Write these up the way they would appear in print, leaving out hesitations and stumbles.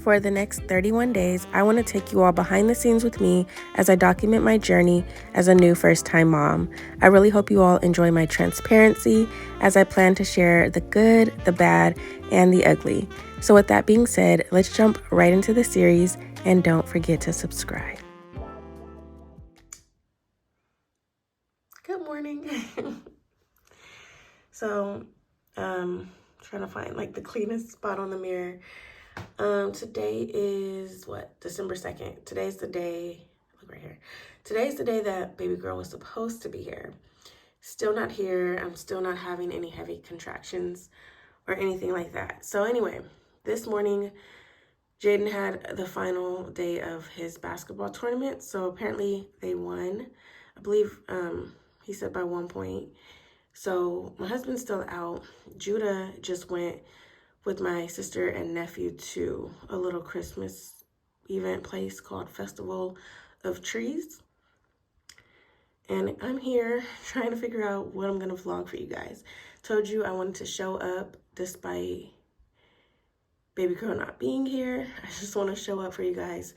For the next 31 days, I want to take you all behind the scenes with me as I document my journey as a new first-time mom. I really hope you all enjoy my transparency as I plan to share the good, the bad, and the ugly. So with that being said, let's jump right into the series and don't forget to subscribe. Good morning. So, trying to find like the cleanest spot on the mirror. Today is what? December 2nd. Today's the day, look right here. Today's the day that baby girl was supposed to be here. Still not here. I'm still not having any heavy contractions or anything like that. So anyway, this morning, Jaden had the final day of his basketball tournament. So apparently they won. I believe he said by 1 point. So my husband's still out. Judah just went with my sister and nephew to a little Christmas event place called Festival of Trees. And I'm here trying to figure out what I'm gonna vlog for you guys. Told you I wanted to show up despite baby girl not being here. I just wanna show up for you guys.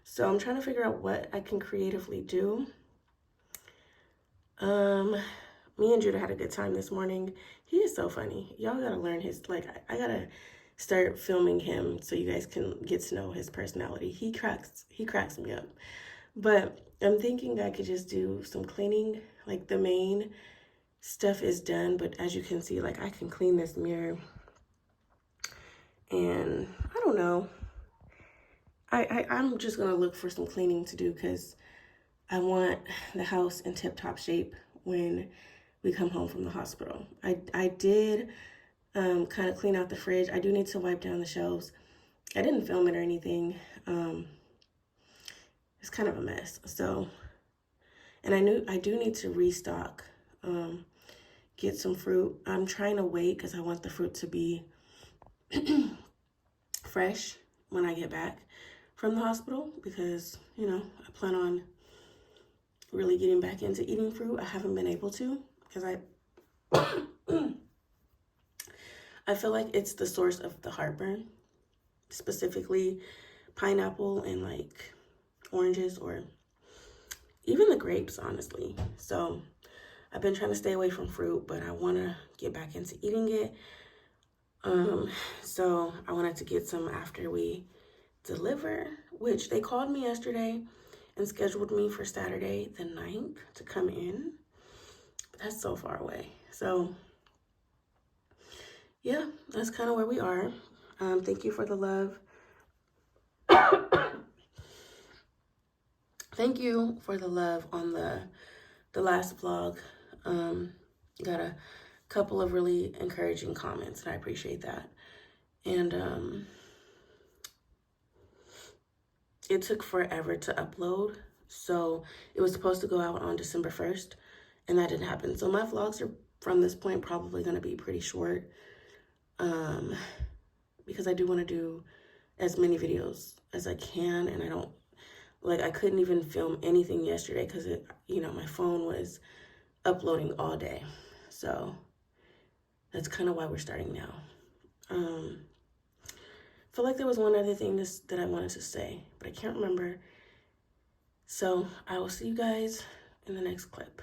So I'm trying to figure out what I can creatively do. Me and Judah had a good time this morning. He is so funny. Y'all gotta learn his, like, I gotta start filming him so you guys can get to know his personality. He cracks me up. But I'm thinking I could just do some cleaning. Like the main stuff is done, but as you can see, like I can clean this mirror. And I don't know. I'm just gonna look for some cleaning to do because I want the house in tip-top shape when we come home from the hospital. I did kind of clean out the fridge. I do need to wipe down the shelves. I didn't film it or anything. It's kind of a mess. So, and I do need to restock, get some fruit. I'm trying to wait because I want the fruit to be fresh when I get back from the hospital because, you know, I plan on really getting back into eating fruit. I haven't been able to because I feel like it's the source of the heartburn, specifically pineapple and like oranges or even the grapes, honestly. So I've been trying to stay away from fruit, but I want to get back into eating it. So I wanted to get some after we deliver, which they called me yesterday and scheduled me for Saturday the 9th to come in. But that's so far away. So yeah, that's kind of where we are. Thank you for the love. Thank you for the love on the last vlog. Got a couple of really encouraging comments, and I appreciate that. And it took forever to upload, so it was supposed to go out on December 1st, and that didn't happen. So my vlogs are from this point probably going to be pretty short, because I do want to do as many videos as I can, and I couldn't even film anything yesterday because my phone was uploading all day. So that's kind of why we're starting now. I feel like there was one other thing that I wanted to say, but I can't remember. So I will see you guys in the next clip.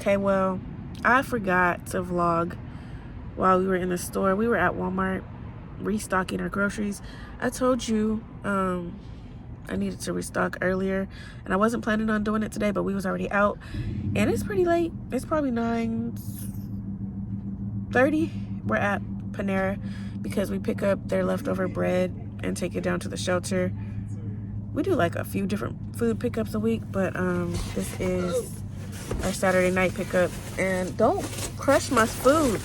Okay, well, I forgot to vlog while we were in the store. We were at Walmart restocking our groceries. I told you I needed to restock earlier, and I wasn't planning on doing it today, but we was already out, and it's pretty late. It's probably 9:30. We're at Panera because we pick up their leftover bread and take it down to the shelter. We do like a few different food pickups a week, but this is our Saturday night pickup. And don't crush my food.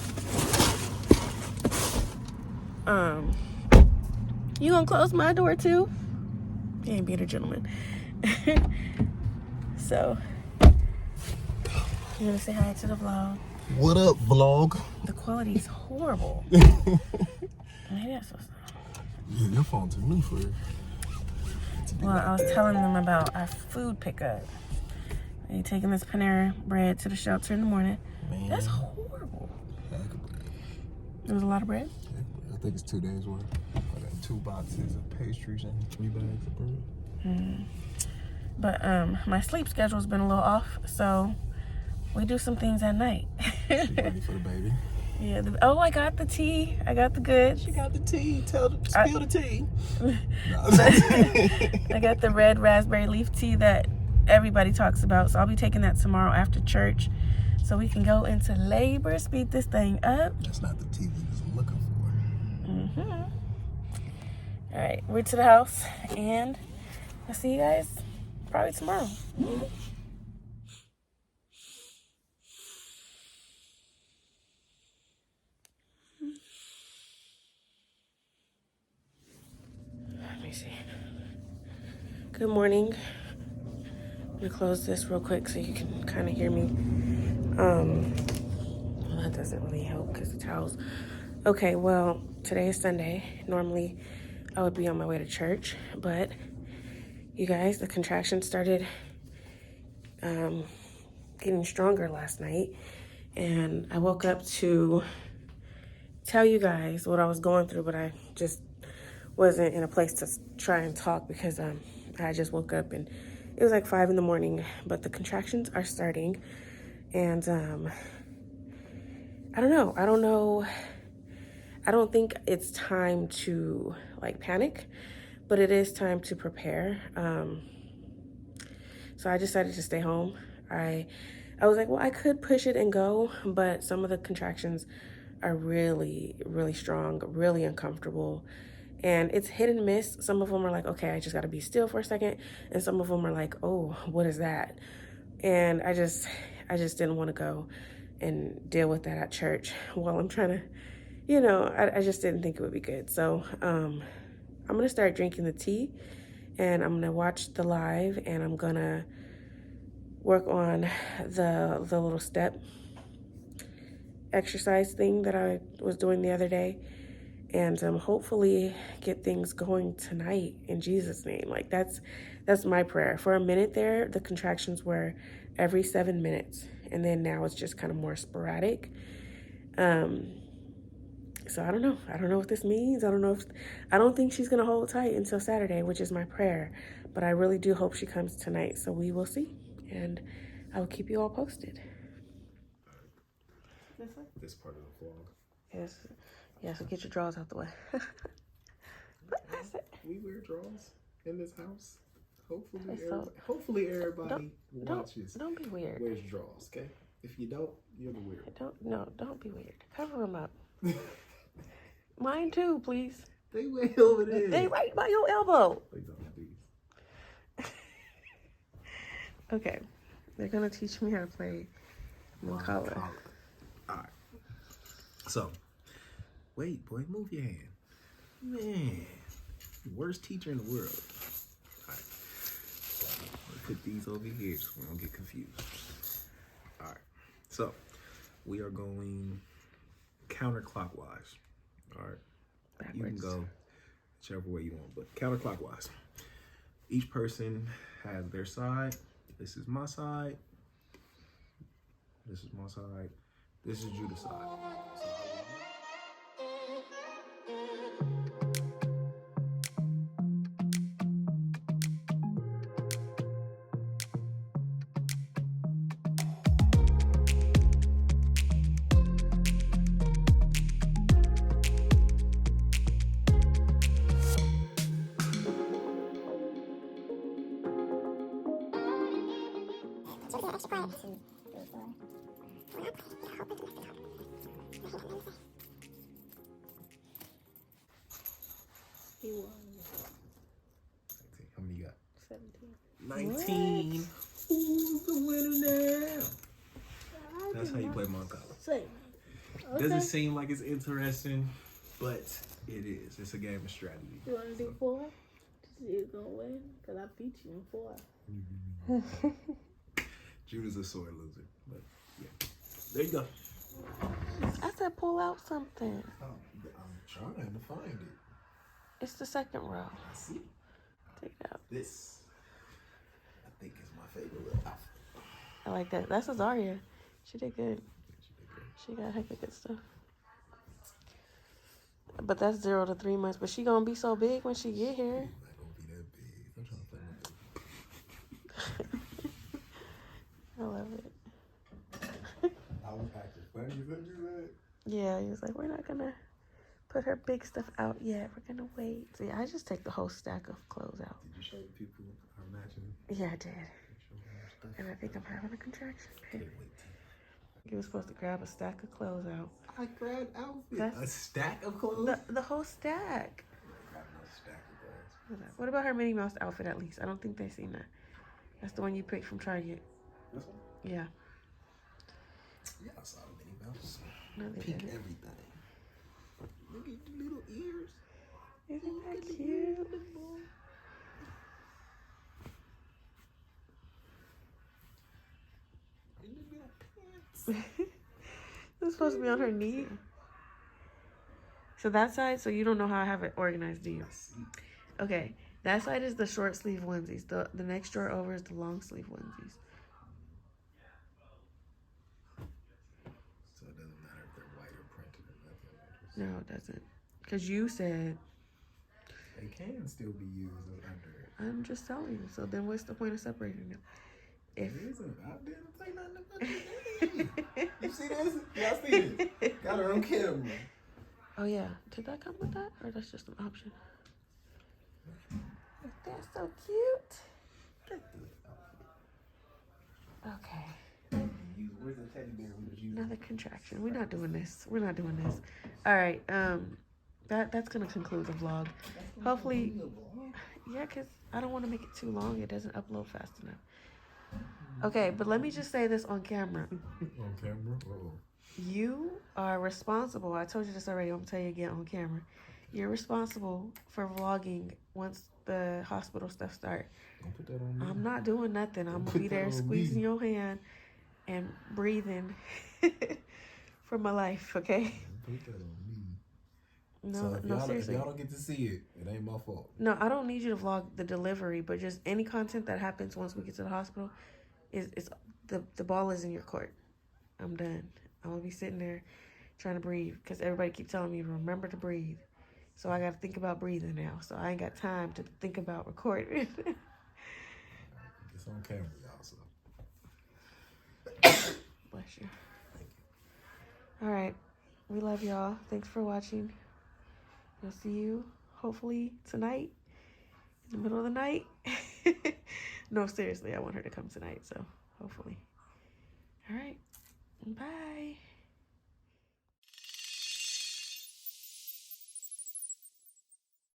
You gonna close my door too? You ain't being a gentleman. So, you wanna say hi to the vlog? What up, vlog? The quality's horrible. Maybe that's what's up. Yeah, your phone's too new for it. Well, I was telling them about our food pickup. They taking this Panera bread to the shelter in the morning. Man, that's horrible. Heck of bread. There was a lot of bread? I think it's 2 days worth. I got 2 boxes of pastries and 3 bags of bread. But my sleep schedule's been a little off, so we do some things at night. She ready for the baby? Yeah. Oh, I got the tea. I got the goods. She got the tea. Spill the tea. I got the red raspberry leaf tea that everybody talks about. So I'll be taking that tomorrow after church, so we can go into labor, speed this thing up. That's not the tea we was looking for. All right, we're to the house, and I'll see you guys probably tomorrow. Let me see. Good morning. I'm gonna close this real quick so you can kind of hear me. Well, that doesn't really help because the towels. Okay, well, today is Sunday. Normally, I would be on my way to church, but you guys, the contractions started getting stronger last night, and I woke up to tell you guys what I was going through, but I just wasn't in a place to try and talk because I just woke up and it was like 5 in the morning, but the contractions are starting, and I don't know. I don't think it's time to like panic, but it is time to prepare. So I decided to stay home. I was like, well, I could push it and go, but some of the contractions are really, really strong, really uncomfortable. And it's hit and miss. Some of them are like, okay, I just got to be still for a second. And some of them are like, oh, what is that? And I just didn't want to go and deal with that at church while I'm trying to, I just didn't think it would be good. So I'm going to start drinking the tea, and I'm going to watch the live, and I'm going to work on the little step exercise thing that I was doing the other day, and hopefully get things going tonight in Jesus' name. Like that's my prayer. For a minute there, the contractions were every 7 minutes, and then now it's just kind of more sporadic. So I don't know what this means. I don't think she's gonna hold tight until Saturday, which is my prayer, but I really do hope she comes tonight. So we will see, and I will keep you all posted. This part of the vlog. Yes, so get your drawers out the way. We wear drawers in this house. Hopefully everybody watches. Don't be weird. Wears drawers, okay? If you don't, you're the weird. Don't be weird. Cover them up. Mine too, please. They way over there. They right by your elbow. They don't, please. Okay, they're gonna teach me how to play color. All right. So, wait, boy, move your hand. Man, worst teacher in the world. All right. Let's put these over here so we don't get confused. All right. So, we are going counterclockwise. All right. Backwards. You can go whichever way you want, but counterclockwise. Each person has their side. This is my side. This is my side. This is Judah's side. He won. 19. How many you got? 17. 19. Who's the winner now? That's how you play Monopoly. Okay. Doesn't seem like it's interesting, but it is. It's a game of strategy. You want to do 4? To see who's going to win? Because I beat you in 4. Judah's a sore loser, but yeah. There you go. I said pull out something. I'm trying to find it. It's the second row. I see. Take it out. This, I think, is my favorite little outfit. I like that. That's Azaria. She did good. She got heck of good stuff. But that's 0 to 3 months. But she gonna be so big when she get here. She's not gonna be that big. I'm trying to play my baby. I love it. I was acting funny. Is that what you said? Yeah, he was like, we're not gonna put her big stuff out yet. We're gonna wait. See, I just take the whole stack of clothes out. Did you show the people our matching? Yeah, I did. And I think I'm having a contraction. Can't wait. You were supposed to grab a stack of clothes out. I grabbed outfit. That's- A stack of clothes? The whole stack. I got no stack of clothes. What about her Minnie Mouse outfit at least? I don't think they've seen that. That's the one you picked from Target. This one? Yeah. Yeah, I saw the Minnie Mouse. No, they Peek didn't. everything. Look at the little ears. Isn't that cute? And the little pants. This is supposed to be on her knee. So that side, so you don't know how I have it organized, do you? I see. Okay, that side is the short sleeve onesies. The next drawer over is the long sleeve onesies. So it doesn't matter if they're white or printed or nothing. No, it doesn't. Because you said, They can still be used as under. I'm just telling you. So then what's the point of separating them? If It isn't. I didn't say nothing about it. You see this? Y'all see this? Got her on camera. Oh yeah, did that come with that? Or that's just an option? That's so cute. Okay. Where's the teddy bear we was using? Another contraction. We're not doing this. We're not doing this. All right. That's gonna conclude the vlog. Hopefully, yeah, cause I don't want to make it too long. It doesn't upload fast enough. Okay, but let me just say this on camera. On camera? Uh-oh. You are responsible. I told you this already. I'm gonna tell you again on camera. You're responsible for vlogging once the hospital stuff start. Don't put that on me. I'm not doing nothing. I'm gonna Put be that there on squeezing me. your hand and breathing for my life. Okay? Don't put that on me. No, So if no, y'all, seriously. If y'all don't get to see it, it ain't my fault. No, I don't need you to vlog the delivery, but just any content that happens once we get to the hospital is the ball is in your court. I'm done. I'm gonna be sitting there trying to breathe because everybody keep telling me to remember to breathe. So I got to think about breathing now. So I ain't got time to think about recording. It's on camera, y'all. So. Bless you. All right. We love y'all. Thanks for watching. We'll see you hopefully tonight in the middle of the night. No, seriously, I want her to come tonight. So hopefully. All right. Bye.